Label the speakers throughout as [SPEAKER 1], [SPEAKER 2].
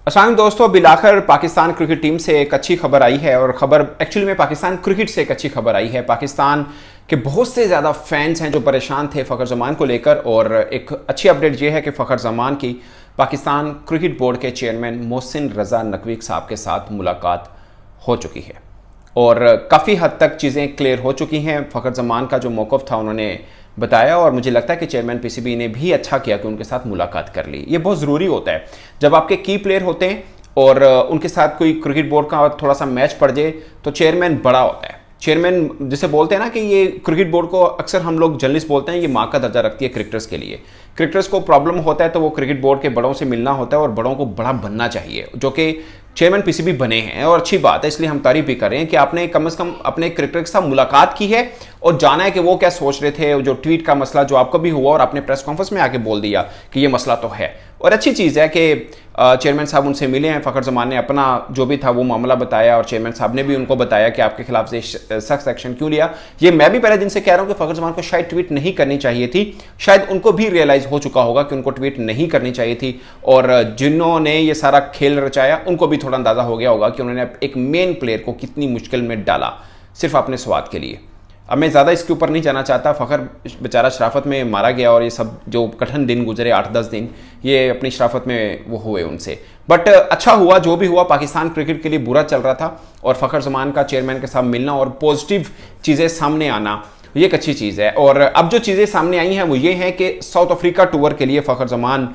[SPEAKER 1] अस्सलाम दोस्तों, अभी आखिर पाकिस्तान क्रिकेट टीम से एक अच्छी खबर आई है और खबर एक्चुअली में पाकिस्तान क्रिकेट से एक अच्छी खबर आई है। पाकिस्तान के बहुत से ज़्यादा फैंस हैं जो परेशान थे फ़खर ज़मान को लेकर, और एक अच्छी अपडेट ये है कि फ़खर ज़मान की पाकिस्तान क्रिकेट बोर्ड के चेयरमैन मोहसिन रज़ा नकवी साहब के साथ मुलाकात हो चुकी है और काफ़ी हद तक चीज़ें क्लियर हो चुकी हैं। फ़खर ज़मान का जो मौक़िफ़ था उन्होंने बताया और मुझे लगता है कि चेयरमैन पीसीबी ने भी अच्छा किया कि उनके साथ मुलाकात कर ली। ये बहुत ज़रूरी होता है जब आपके की प्लेयर होते हैं और उनके साथ कोई क्रिकेट बोर्ड का थोड़ा सा मैच पड़ जाए तो चेयरमैन बड़ा होता है। चेयरमैन जिसे बोलते हैं ना कि ये क्रिकेट बोर्ड को अक्सर हम लोग जर्नलिस्ट बोलते हैं ये माँ का दर्जा रखती है क्रिकेटर्स के लिए। क्रिकेटर्स को प्रॉब्लम होता है तो वो क्रिकेट बोर्ड के बड़ों से मिलना होता है और बड़ों को बड़ा बनना चाहिए, जो कि चेयरमैन पीसीबी बने हैं और अच्छी बात है, इसलिए हम तारीफ भी कर रहे हैं कि आपने कम से कम अपने क्रिकेटर के साथ मुलाकात की है और जाना है कि वो क्या सोच रहे थे। जो ट्वीट का मसला जो आपको भी हुआ और आपने प्रेस कॉन्फ्रेंस में आके बोल दिया कि ये मसला तो है, और अच्छी चीज़ है कि चेयरमैन साहब उनसे मिले हैं। फ़खर ज़मान ने अपना जो भी था वो मामला बताया और चेयरमैन साहब ने भी उनको बताया कि आपके खिलाफ से सख्त एक्शन क्यों लिया। ये मैं भी पहले दिन से कह रहा हूँ कि फ़खर ज़मान को शायद ट्वीट नहीं करनी चाहिए थी, शायद उनको भी रियलाइज़ हो चुका होगा कि उनको ट्वीट नहीं करनी चाहिए थी, और जिन्होंने ये सारा खेल रचाया उनको भी थोड़ा अंदाज़ा हो गया होगा कि उन्होंने एक मेन प्लेयर को कितनी मुश्किल में डाला सिर्फ अपने स्वाद के लिए। अब मैं ज़्यादा इसके ऊपर नहीं जाना चाहता। फ़खर बेचारा शराफत में मारा गया और ये सब जो कठिन दिन गुजरे 8-10 दिन ये अपनी शराफत में वो हुए उनसे, बट अच्छा हुआ जो भी हुआ। पाकिस्तान क्रिकेट के लिए बुरा चल रहा था और फ़खर ज़मान का चेयरमैन के साथ मिलना और पॉजिटिव चीज़ें सामने आना ये एक अच्छी चीज़ है। और अब जो चीज़ें सामने आई हैं वो ये हैं कि साउथ अफ्रीका टूर के लिए फ़खर ज़मान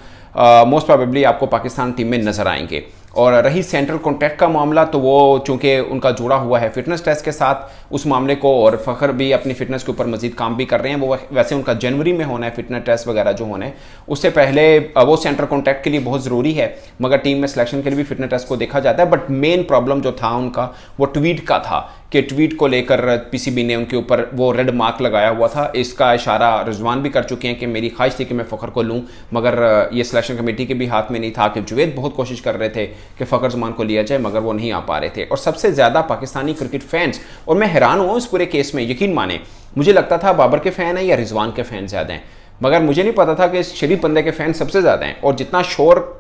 [SPEAKER 1] मोस्ट प्रोबेबली आपको पाकिस्तान टीम में नजर आएंगे। और रही सेंट्रल कॉन्ट्रैक्ट का मामला तो वो चूंकि उनका जुड़ा हुआ है फिटनेस टेस्ट के साथ उस मामले को, और फ़खर भी अपनी फिटनेस के ऊपर मजीद काम भी कर रहे हैं। वो वैसे उनका जनवरी में होना है फिटनेस टेस्ट वगैरह जो होना है, उससे पहले वो सेंट्रल कॉन्ट्रैक्ट के लिए बहुत ज़रूरी है, मगर टीम में सिलेक्शन के लिए भी फिटनेस टेस्ट को देखा जाता है। बट मेन प्रॉब्लम जो था उनका वो ट्वीट का था कि ट्वीट को लेकर पीसीबी ने उनके ऊपर वो रेड मार्क लगाया हुआ था। इसका इशारा रिजवान भी कर चुके हैं कि मेरी ख्वाहिश थी कि मैं फ़खर को लूँ, मगर ये सिलेक्शन कमेटी के भी हाथ में नहीं था। कि जुवैद बहुत कोशिश कर रहे थे कि फ़खर ज़मान को लिया जाए मगर वो नहीं आ पा रहे थे। और सबसे ज़्यादा पाकिस्तानी क्रिकेट फैंस, और मैं हैरान हुआ इस पूरे केस में, यकीन माने मुझे लगता था बाबर के फ़ैन हैं या रिजवान के फ़ैन ज़्यादा हैं, मगर मुझे नहीं पता था कि शरीफ बंदे के फ़ैन सबसे ज़्यादा हैं। और जितना शोर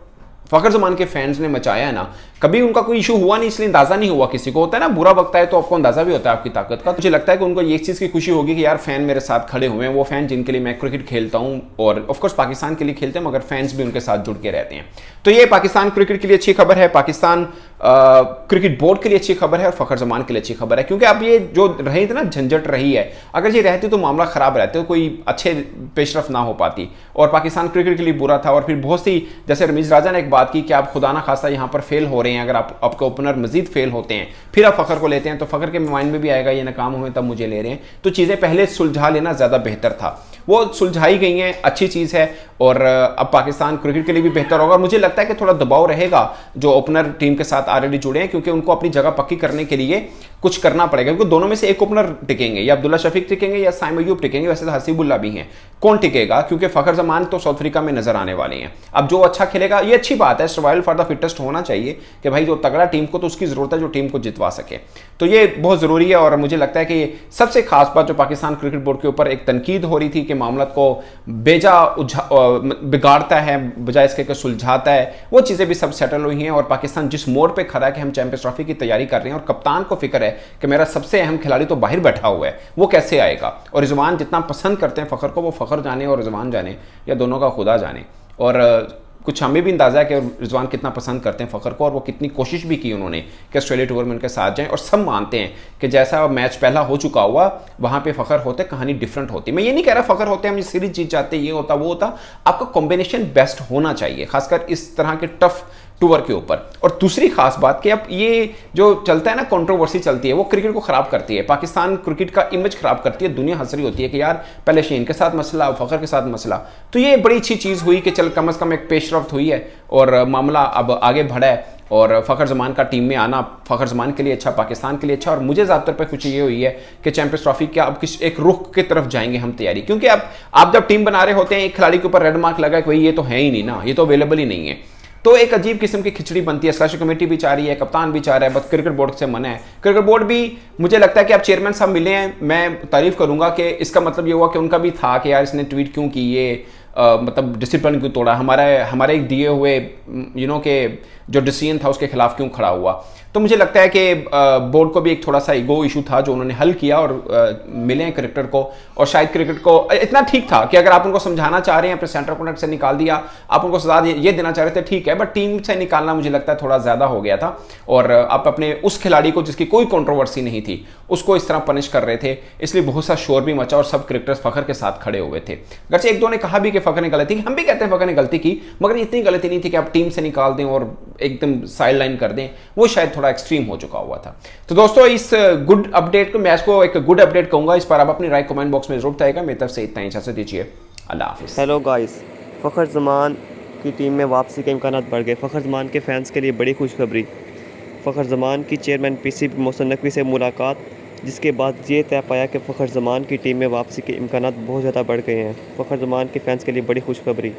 [SPEAKER 1] फ़खर ज़मान के फैंस ने मचाया है ना, कभी उनका कोई इशू हुआ नहीं, इसलिए अंदाज़ा नहीं हुआ। किसी को होता है ना बुरा वक्त है तो आपको अंदाज़ा भी होता है आपकी ताकत का। मुझे लगता है कि उनको ये चीज़ की खुशी होगी कि यार फ़ैन मेरे साथ खड़े हुए हैं, वो फ़ैन जिनके लिए मैं क्रिकेट खेलता हूँ और ऑफकोर्स पाकिस्तान के लिए खेलते हैं, मगर फैंस भी उनके साथ जुड़ के रहते हैं। तो ये पाकिस्तान क्रिकेट के लिए अच्छी खबर है, पाकिस्तान क्रिकेट बोर्ड के लिए अच्छी खबर है और फ़खर ज़मान के लिए अच्छी खबर है, क्योंकि अब ये जो रही थी ना झंझट रही है, अगर ये रहती तो मामला ख़राब रहते, तो कोई अच्छे पेशरफ ना हो पाती और पाकिस्तान क्रिकेट के लिए बुरा था। और फिर बहुत सी, जैसे रमीज़ राजा ने एक बात की कि आप खुदा ना खास्ता यहाँ पर फेल हो रहे हैं, अगर आपके ओपनर मजीद फेल होते हैं फिर आप फ़खर को लेते हैं तो फ़खर के माइंड में भी आएगा ये नाकाम हुए तब मुझे ले रहे हैं। तो चीज़ें पहले सुलझा लेना ज़्यादा बेहतर था, वो सुलझाई गई हैं, अच्छी चीज़ है। और अब पाकिस्तान क्रिकेट के लिए भी बेहतर होगा। मुझे लगता है कि थोड़ा दबाव रहेगा जो ओपनर टीम के साथ ऑलरेडी जुड़े हैं, क्योंकि उनको अपनी जगह पक्की करने के लिए कुछ करना पड़ेगा, क्योंकि दोनों में से एक ओपनर टिकेंगे, या अब्दुल्ला शफीक टिकेंगे या साइम अयूब टिकेंगे। वैसे तो हसीबुल्ला भी हैं, कौन टिकेगा, क्योंकि फ़खर ज़मान तो साउथ अफ्रीका में नजर आने वाले हैं। अब जो अच्छा खेलेगा, ये अच्छी बात है, सर्वाइवल फॉर द फिटेस्ट होना चाहिए कि भाई जो तगड़ा टीम को तो उसकी ज़रूरत है जो टीम को जितवा सके, तो ये बहुत ज़रूरी है। और मुझे लगता है कि सबसे खास बात जो पाकिस्तान क्रिकेट बोर्ड के ऊपर एक तनकीद हो रही थी कि मामला को बेजा बिगाड़ता है बजाय इसके कि सुलझाता है, वो चीज़ें भी सब सेटल हुई हैं। और पाकिस्तान जिस मोड़ पे खड़ा है कि हम चैंपियंस ट्रॉफी की तैयारी कर रहे हैं और कप्तान को फिक्र है कि मेरा सबसे अहम खिलाड़ी तो बाहर बैठा हुआ है, वो कैसे आएगा। और रिजवान जितना पसंद करते हैं फ़खर को, वो फ़खर जाने और रिजवान जाने या दोनों का खुदा जाने। और कुछ हमें भी अंदाज़ा है कि रिजवान कितना पसंद करते हैं फ़खर को, और वो कितनी कोशिश भी की उन्होंने कि ऑस्ट्रेलिया टूर में उनके साथ जाएं। और सब मानते हैं कि जैसा मैच पहला हो चुका हुआ वहाँ पे फ़खर होते कहानी डिफरेंट होती। मैं ये नहीं कह रहा फ़खर होते हम ये सीरीज जीत जाते, ये होता वो होता, आपका कॉम्बिनेशन बेस्ट होना चाहिए, खासकर इस तरह के टफ टूर के ऊपर। और दूसरी खास बात कि अब ये जो चलता है ना, कंट्रोवर्सी चलती है, वो क्रिकेट को खराब करती है, पाकिस्तान क्रिकेट का इमेज खराब करती है। दुनिया हंस रही होती है कि यार पहले शीन के साथ मसला, फ़खर के साथ मसला। तो ये बड़ी अच्छी चीज़ हुई कि चल कम अज़ कम एक पेशरफ्त हुई है और मामला अब आगे बढ़ा है। और फ़खर ज़मान का टीम में आना फ़खर ज़मान के लिए अच्छा, पाकिस्तान के लिए अच्छा। और मुझे ज़्यादातर पर खुशी ये हुई है कि चैंपियंस ट्रॉफी क्या अब किस एक रुख की तरफ जाएंगे हम तैयारी, क्योंकि अब आप जब टीम बना रहे होते हैं एक खिलाड़ी के ऊपर रेड मार्क लगा कि भाई ये तो है ही नहीं ना, ये तो अवेलेबल ही नहीं है, तो एक अजीब किस्म की खिचड़ी बनती है। सिलेक्शन कमेटी भी चाह रही है, कप्तान भी चाह रहा है, बस क्रिकेट बोर्ड से मना है। क्रिकेट बोर्ड भी, मुझे लगता है कि अब चेयरमैन साहब मिले हैं, मैं तारीफ करूंगा कि इसका मतलब ये हुआ कि उनका भी था कि यार इसने ट्वीट क्यों की, ये मतलब डिसिप्लिन क्यों तोड़ा, हमारे एक दिए हुए के जो डिसीजन था उसके खिलाफ क्यों खड़ा हुआ। तो मुझे लगता है कि बोर्ड को भी एक थोड़ा सा ईगो इशू था जो उन्होंने हल किया और मिले क्रिकेटर को, और शायद क्रिकेट को इतना ठीक था कि अगर आप उनको समझाना चाह रहे हैं, अपने सेंटर कॉन्ट्रैक्ट से निकाल दिया, आप उनको सजा ये देना चाह रहे थे, ठीक है, बट टीम से निकालना मुझे लगता है थोड़ा ज्यादा हो गया था। और आप अपने उस खिलाड़ी को जिसकी कोई कंट्रोवर्सी नहीं थी उसको इस तरह पनिश कर रहे थे, इसलिए बहुत सा शोर भी मचा और सब क्रिकेटर्स फखर के साथ खड़े हुए थे। अगरचे एक दो ने कहा भी कि फखर ने गलती की, हम भी कहते हैं फखर ने गलती की, मगर इतनी गलती नहीं थी कि आप टीम से निकाल दें और एकदम साइड लाइन कर दें, वो शायद थोड़ा एक्सट्रीम हो चुका हुआ था। तो दोस्तों इस गुड अपडेट को, मैच को एक गुड अपडेट कहूंगा, इस पर आप अपनी राय कमेंट बॉक्स में जरूर बताएगा। मेरी तरफ से इतना ही, इजाजत दीजिए, अल्लाह हाफिज़।
[SPEAKER 2] हेलो गाइस, फ़खर ज़मान की टीम में वापसी के इम्कान बढ़ गए। फ़खर ज़मान के फैंस के लिए बड़ी खुशखबरी। फ़खर ज़मान की चेयरमैन पीसीबी मोहसिन नकवी से मुलाकात, जिसके बाद ये तय पाया कि फ़खर ज़मान की टीम में वापसी के इम्कान बहुत ज़्यादा बढ़ गए हैं। फ़खर ज़मान के फैंस के लिए बड़ी खुशखबरी।